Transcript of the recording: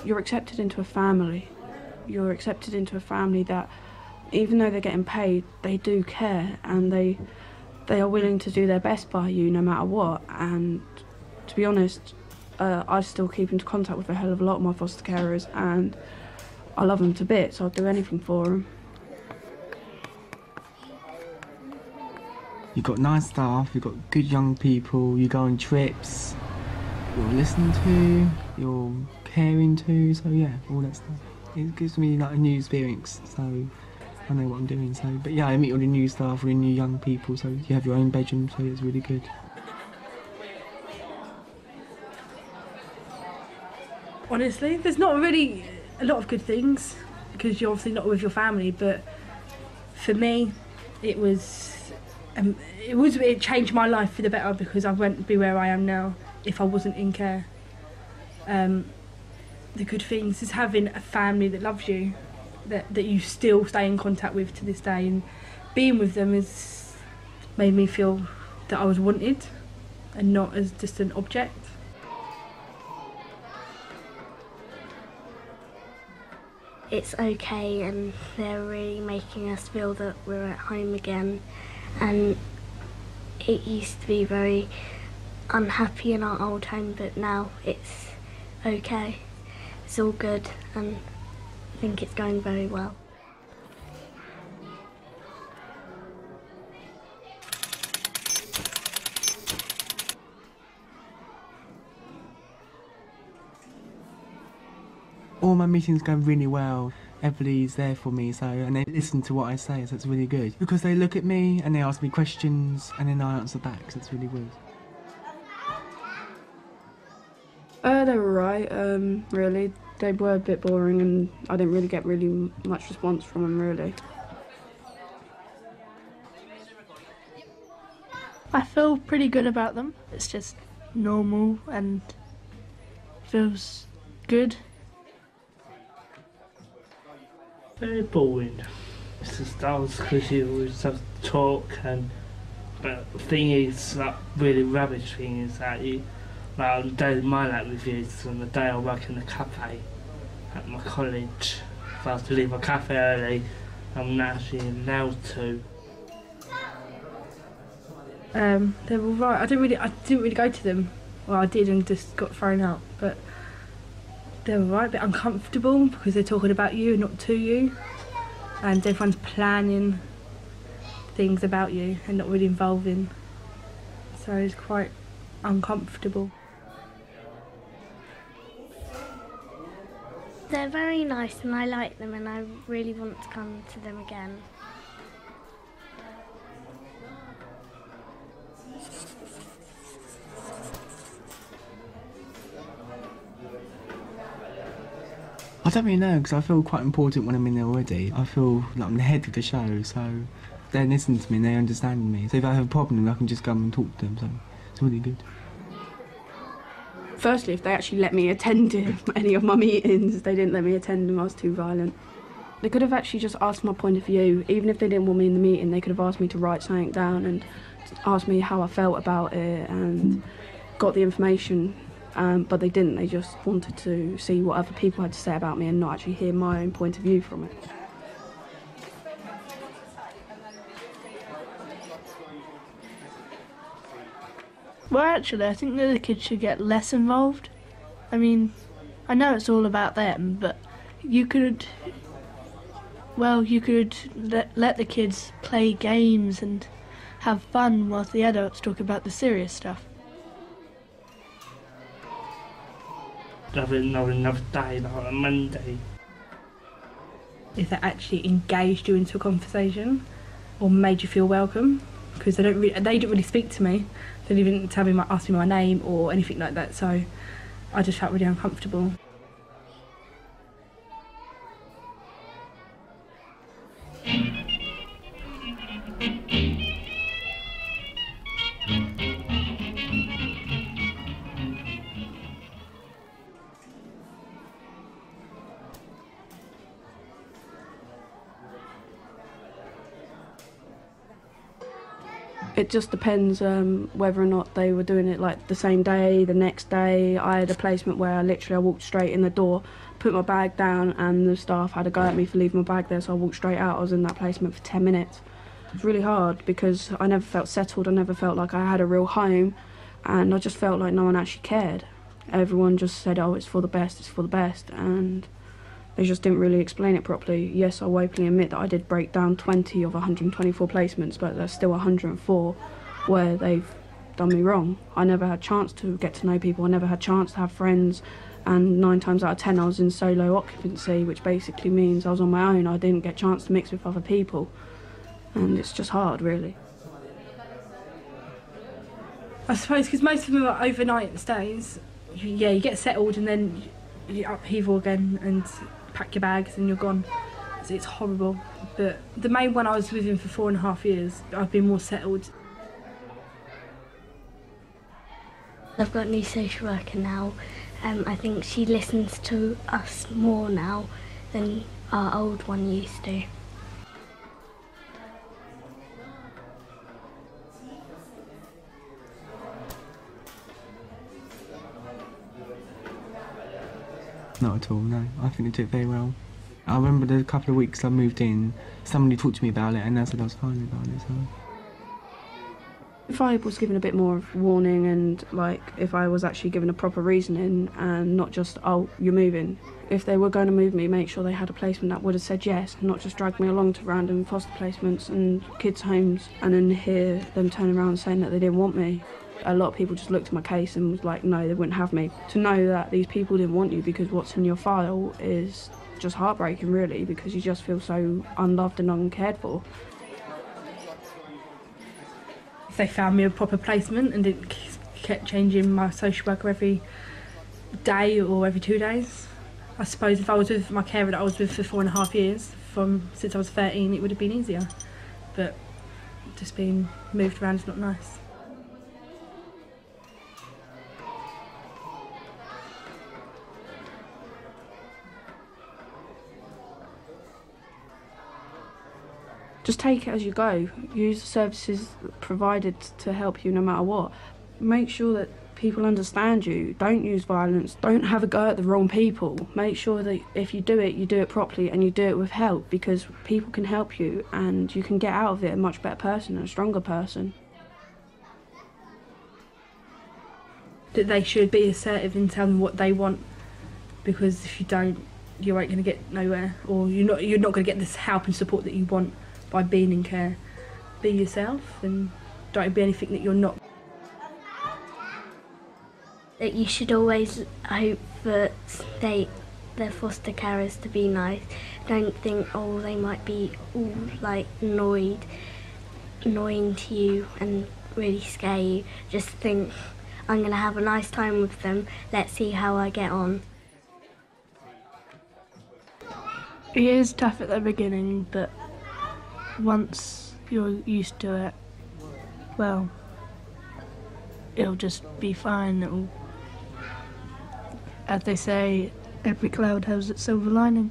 you're accepted into a family. You're accepted into a family that, even though they're getting paid, they do care, and they are willing to do their best by you no matter what. And to be honest, I still keep into contact with a hell of a lot of my foster carers, and I love them to bits. I'll do anything for them. You've got nice staff, you've got good young people, you go on trips, you're listening to, you're caring to, so yeah, all that stuff. It gives me like a new experience, so I know what I'm doing. So, but yeah, I meet all the new staff, all the new young people, so you have your own bedroom, so it's really good. Honestly, there's not really a lot of good things, because you're obviously not with your family, but for me, it changed my life for the better, because I wouldn't be where I am now if I wasn't in care. The good things is having a family that loves you, that you still stay in contact with to this day, and being with them has made me feel that I was wanted and not as just an object. It's okay, and they're really making us feel that we're at home again, and it used to be very unhappy in our old home, but now it's okay. It's all good, and I think it's going very well. All my meetings go really well. Everybody's there for me, and they listen to what I say, so it's really good. Because they look at me and they ask me questions, and then I answer back, so it's really good. They were right, really. They were a bit boring, and I didn't really get much response from them, really. I feel pretty good about them. It's just normal and feels good. Very boring. It's just dull because you always have to talk, but the thing is, like, really rubbish thing is that on the day of my lab reviews, on the day I work in the cafe at my college, if I was to leave my cafe early, I'm not actually allowed to. They were right. I didn't really go to them. Well, I did and just got thrown out, but they were right, a bit uncomfortable because they're talking about you and not to you, and everyone's planning things about you and not really involving, so it's quite uncomfortable. They're very nice, and I like them, and I really want to come to them again. I don't really know, because I feel quite important when I'm in there already. I feel like I'm the head of the show, so they listen to me and they understand me. So if I have a problem, I can just come and talk to them, so it's really good. Firstly, if they actually let me attend any of my meetings, they didn't let me attend them. I was too violent. They could have actually just asked my point of view. Even if they didn't want me in the meeting, they could have asked me to write something down and asked me how I felt about it and got the information. But they didn't. They just wanted to see what other people had to say about me and not actually hear my own point of view from it. Well, actually, I think that the kids should get less involved. I mean, I know it's all about them, but you could let the kids play games and have fun whilst the adults talk about the serious stuff. Having another day, like a Monday. If they actually engaged you into a conversation or made you feel welcome, because they didn't really speak to me. They didn't even ask me my name or anything like that, so I just felt really uncomfortable. It just depends whether or not they were doing it like the same day, the next day. I had a placement where I walked straight in the door, put my bag down and the staff had a go at me for leaving my bag there, so I walked straight out. I was in that placement for 10 minutes. It was really hard because I never felt settled, I never felt like I had a real home, and I just felt like no one actually cared. Everyone just said, oh, it's for the best, it's for the best, and they just didn't really explain it properly. Yes, I'll openly admit that I did break down 20 of 124 placements, but there's still 104 where they've done me wrong. I never had a chance to get to know people, I never had a chance to have friends, and 9 times out of 10 I was in solo occupancy, which basically means I was on my own. I didn't get a chance to mix with other people, and it's just hard, really. I suppose because most of them are overnight stays. Yeah, you get settled and then you upheaval again and pack your bags and you're gone. So it's horrible. But the main one, I was with him for 4.5 years. I've been more settled. I've got a new social worker now. I think she listens to us more now than our old one used to. Not at all, no. I think they did very well. I remember the couple of weeks I moved in, somebody talked to me about it and I said I was fine about it, so... If I was given a bit more of warning and, like, if I was actually given a proper reasoning and not just, oh, you're moving. If they were going to move me, make sure they had a placement that would have said yes, and not just drag me along to random foster placements and kids' homes and then hear them turn around saying that they didn't want me. A lot of people just looked at my case and was like, no, they wouldn't have me. To know that these people didn't want you because what's in your file is just heartbreaking, really, because you just feel so unloved and uncared for. If they found me a proper placement and didn't kept changing my social worker every day or every 2 days, I suppose if I was with my carer that I was with for 4.5 years, since I was 13, it would have been easier. But just being moved around is not nice. Just take it as you go. Use the services provided to help you no matter what. Make sure that people understand you. Don't use violence. Don't have a go at the wrong people. Make sure that if you do it properly and you do it with help, because people can help you and you can get out of it a much better person and a stronger person. That they should be assertive in telling what they want, because if you don't, you ain't going to get nowhere, or you're not going to get this help and support that you want by being in care. Be yourself and don't be anything that you're not. That you should always hope that their foster carers to be nice. Don't think, oh, they might be all like annoying to you and really scare you. Just think, I'm going to have a nice time with them, let's see how I get on. It is tough at the beginning, but once you're used to it, well, it'll just be fine. As they say, every cloud has its silver lining.